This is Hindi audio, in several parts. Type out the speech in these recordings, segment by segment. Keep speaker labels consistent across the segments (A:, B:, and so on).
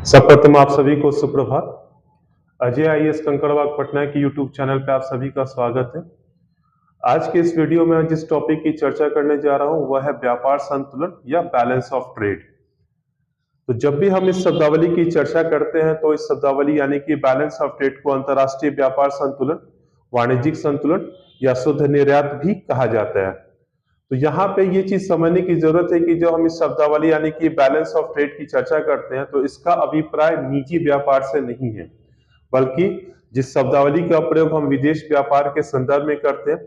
A: सर्वप्रथम आप सभी को सुप्रभात। अजय आईएएस कंकड़बाग पटना के यूट्यूब चैनल पे आप सभी का स्वागत है। आज के इस वीडियो में जिस टॉपिक की चर्चा करने जा रहा हूं वह है व्यापार संतुलन या बैलेंस ऑफ ट्रेड। तो जब भी हम इस शब्दावली की चर्चा करते हैं तो इस शब्दावली यानी कि बैलेंस ऑफ ट्रेड को अंतरराष्ट्रीय व्यापार संतुलन, वाणिज्यिक संतुलन या शुद्ध निर्यात भी कहा जाता है। तो यहाँ पे ये चीज समझने की जरूरत है कि जब हम इस शब्दावली यानी कि बैलेंस ऑफ ट्रेड की चर्चा करते हैं तो इसका अभिप्राय निजी व्यापार से नहीं है, बल्कि जिस शब्दावली का प्रयोग हम विदेश व्यापार के संदर्भ में करते हैं,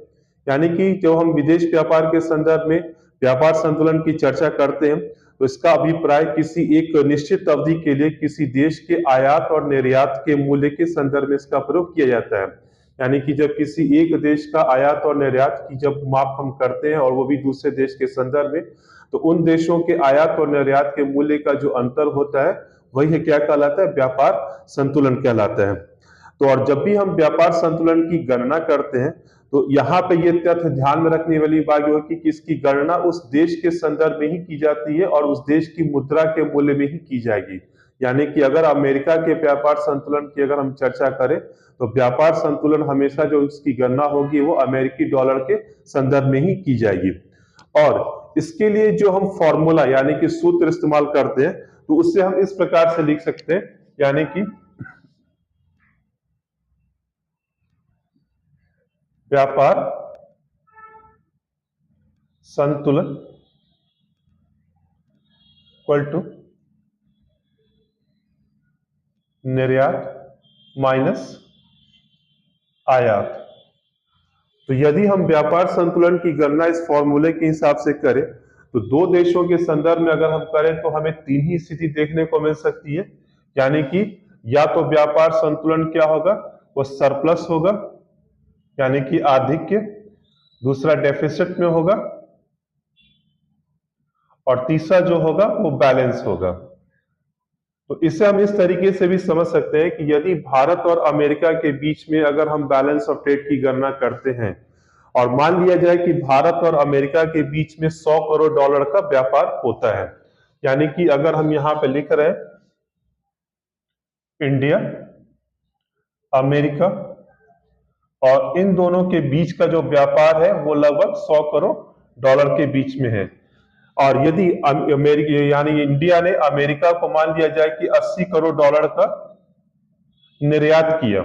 A: यानी कि जब हम विदेश व्यापार के संदर्भ में व्यापार संतुलन की चर्चा करते हैं तो इसका अभिप्राय किसी एक निश्चित अवधि के लिए किसी देश के आयात और निर्यात के मूल्य के संदर्भ में इसका प्रयोग किया जाता है। यानी कि जब किसी एक देश का आयात और निर्यात की जब माप हम करते हैं और वो भी दूसरे देश के संदर्भ में, तो उन देशों के आयात और निर्यात के मूल्य का जो अंतर होता है वही है क्या कहलाता है, व्यापार संतुलन कहलाता है। तो और जब भी हम व्यापार संतुलन की गणना करते हैं तो यहाँ पे ये तथ्य ध्यान में रखने वाली बात यह है कि इसकी गणना उस देश के संदर्भ में ही की जाती है और उस देश की मुद्रा के मूल्य में ही की जाएगी। यानी कि अगर अमेरिका के व्यापार संतुलन की अगर हम चर्चा करें तो व्यापार संतुलन हमेशा जो इसकी गणना होगी वो अमेरिकी डॉलर के संदर्भ में ही की जाएगी। और इसके लिए जो हम फॉर्मूला यानी कि सूत्र इस्तेमाल करते हैं तो उससे हम इस प्रकार से लिख सकते हैं, यानी कि व्यापार संतुलन इक्वल टू निर्यात माइनस आयात। तो यदि हम व्यापार संतुलन की गणना इस फॉर्मूले के हिसाब से करें तो दो देशों के संदर्भ में अगर हम करें तो हमें तीन ही स्थिति देखने को मिल सकती है। यानी कि या तो व्यापार संतुलन क्या होगा, वो सरप्लस होगा यानी कि आधिक्य, दूसरा डेफिसिट में होगा और तीसरा जो होगा वो बैलेंस होगा। तो इसे हम इस तरीके से भी समझ सकते हैं कि यदि भारत और अमेरिका के बीच में अगर हम बैलेंस ऑफ ट्रेड की गणना करते हैं और मान लिया जाए कि भारत और अमेरिका के बीच में 100 करोड़ डॉलर का व्यापार होता है, यानी कि अगर हम यहां पे लिख रहे हैं इंडिया, अमेरिका और इन दोनों के बीच का जो व्यापार है वो लगभग 100 करोड़ डॉलर के बीच में है। और यदि अमेरिका यानी इंडिया ने अमेरिका को मान लिया जाए कि 80 करोड़ डॉलर का निर्यात किया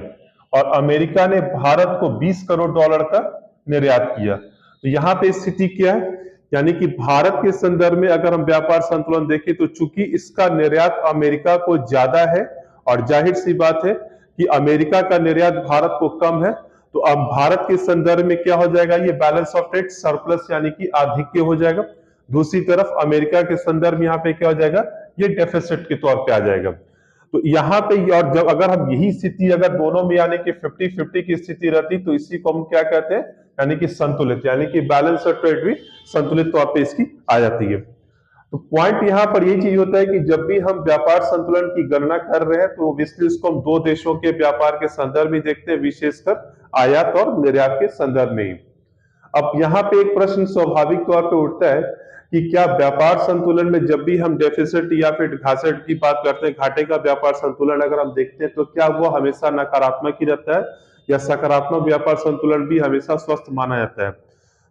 A: और अमेरिका ने भारत को 20 करोड़ डॉलर का निर्यात किया, तो यहाँ पे स्थिति क्या है, यानी कि भारत के संदर्भ में अगर हम व्यापार संतुलन देखें तो चूंकि इसका निर्यात अमेरिका को ज्यादा है और जाहिर सी बात है कि अमेरिका का निर्यात भारत को कम है, तो अब भारत के संदर्भ में क्या हो जाएगा, ये बैलेंस ऑफ ट्रेड सरप्लस यानी कि आधिक्य हो जाएगा। दूसरी तरफ अमेरिका के संदर्भ में यहाँ पे क्या हो जाएगा, ये डेफिसिट के तौर पे आ जाएगा। तो यहाँ पे और जब अगर हम यही स्थिति अगर दोनों में यानी कि 50-50 की स्थिति रहती तो इसी को हम क्या कहते हैं, यानी कि संतुलित, यानी कि बैलेंस ऑफ ट्रेड भी संतुलित तौर पे इसकी आ जाती है। तो पॉइंट यहाँ पर ये चीज होता है कि जब भी हम व्यापार संतुलन की गणना कर रहे हैं तो ऑब्वियसली उसको हम दो देशों के व्यापार के संदर्भ में देखते हैं, विशेषकर आयात और निर्यात के संदर्भ में ही। अब यहाँ पे एक प्रश्न स्वाभाविक तौर पे उठता है कि क्या व्यापार संतुलन में जब भी हम डेफिसिट या फिर घाटे की बात करते हैं, घाटे का व्यापार संतुलन अगर हम देखते हैं तो क्या वो हमेशा नकारात्मक ही रहता है या सकारात्मक व्यापार संतुलन भी हमेशा स्वस्थ माना जाता है।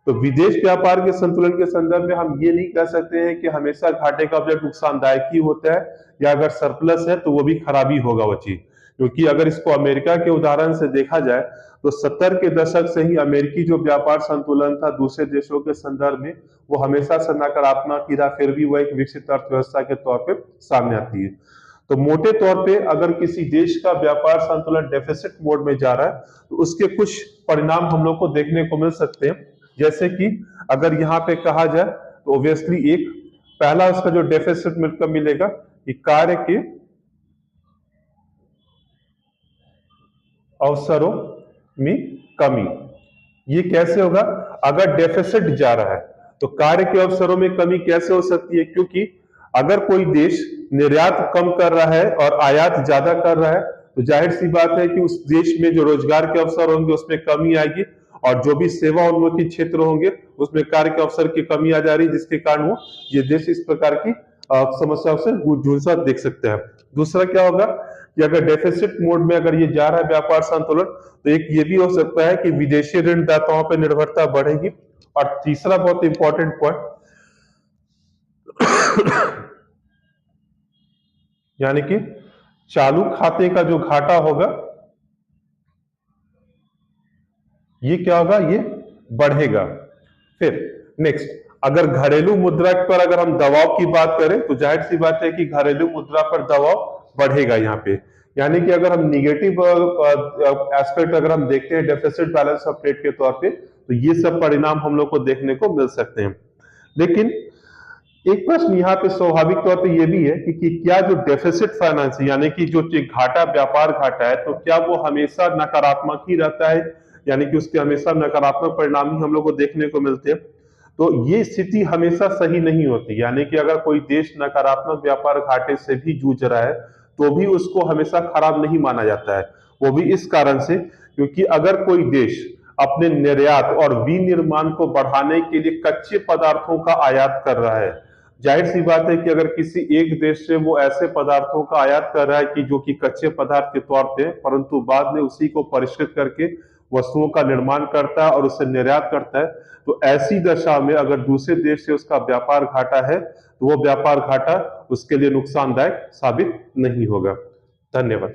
A: तो विदेश व्यापार के संतुलन के संदर्भ में हम ये नहीं कह सकते हैं कि हमेशा घाटे का ऑब्जेक्ट नुकसानदायक ही होता है या अगर सरप्लस है तो वो भी खराबी होगा वो चीज, क्योंकि अगर इसको अमेरिका के उदाहरण से देखा जाए तो 70 के दशक से ही अमेरिकी जो व्यापार संतुलन था दूसरे देशों के संदर्भ में वो हमेशा से नकारात्मक ही रहा, फिर भी वो एक विकसित अर्थव्यवस्था के तौर पे सामने आती है। तो मोटे तौर पे अगर किसी देश का व्यापार संतुलन डेफिसिट मोड में जा रहा है तो उसके कुछ परिणाम हम लोग को देखने को मिल सकते हैं। जैसे कि अगर यहाँ पे कहा जाए तो ऑब्वियसली एक पहला उसका जो डेफिसिट मिलकर मिलेगा कि कार्य के अवसरों में कमी। ये कैसे होगा, अगर डेफिसिट जा रहा है तो कार्य के अवसरों में कमी कैसे हो सकती है, क्योंकि अगर कोई देश निर्यात कम कर रहा है और आयात ज्यादा कर रहा है तो जाहिर सी बात है कि उस देश में जो रोजगार के अवसर होंगे उसमें कमी आएगी और जो भी सेवा उन्मुखी क्षेत्र होंगे उसमें कार्य के अवसर की कमी आ जा रही है, जिसके कारण वो ये देश इस प्रकार की समस्याओं से जूझता देख सकते हैं। दूसरा क्या होगा कि अगर डेफिसिट मोड में अगर ये जा रहा है व्यापार संतुलन, तो एक ये भी हो सकता है कि विदेशी ऋणदाताओं पर निर्भरता बढ़ेगी। और तीसरा बहुत इंपॉर्टेंट पॉइंट यानी कि चालू खाते का जो घाटा होगा ये क्या होगा, ये बढ़ेगा। फिर नेक्स्ट, अगर घरेलू मुद्रा पर अगर हम दबाव की बात करें तो जाहिर सी बात है कि घरेलू मुद्रा पर दबाव बढ़ेगा यहाँ पे। यानी कि अगर हम निगेटिव एस्पेक्ट अगर हम देखते हैं डेफिसिट बैलेंस ऑफ ट्रेड के तौर पे, तो ये सब परिणाम हम लोग को देखने को मिल सकते हैं। लेकिन एक प्रश्न यहाँ पे स्वाभाविक तौर पे ये भी है कि क्या जो डेफिसिट फाइनेंस यानी कि जो घाटा, व्यापार घाटा है, तो क्या वो हमेशा नकारात्मक ही रहता है, यानी कि उसके हमेशा नकारात्मक परिणाम ही हम लोग को देखने को मिलते हैं। तो ये स्थिति हमेशा सही नहीं होती। यानी कि अगर कोई देश नकारात्मक व्यापार घाटे से भी जूझ रहा है तो भी उसको हमेशा खराब नहीं माना जाता है। वो भी इस कारण से क्योंकि अगर कोई देश अपने निर्यात और विनिर्माण को बढ़ाने के लिए कच्चे पदार्थों का आयात कर रहा है, जाहिर सी बात है कि अगर किसी एक देश से वो ऐसे पदार्थों का आयात कर रहा है कि जो कि कच्चे पदार्थ के तौर पे, परंतु बाद में उसी को परिष्कृत करके वस्तुओं का निर्माण करता है और उसे निर्यात करता है, तो ऐसी दशा में अगर दूसरे देश से उसका व्यापार घाटा है तो वो व्यापार घाटा उसके लिए नुकसानदायक साबित नहीं होगा। धन्यवाद।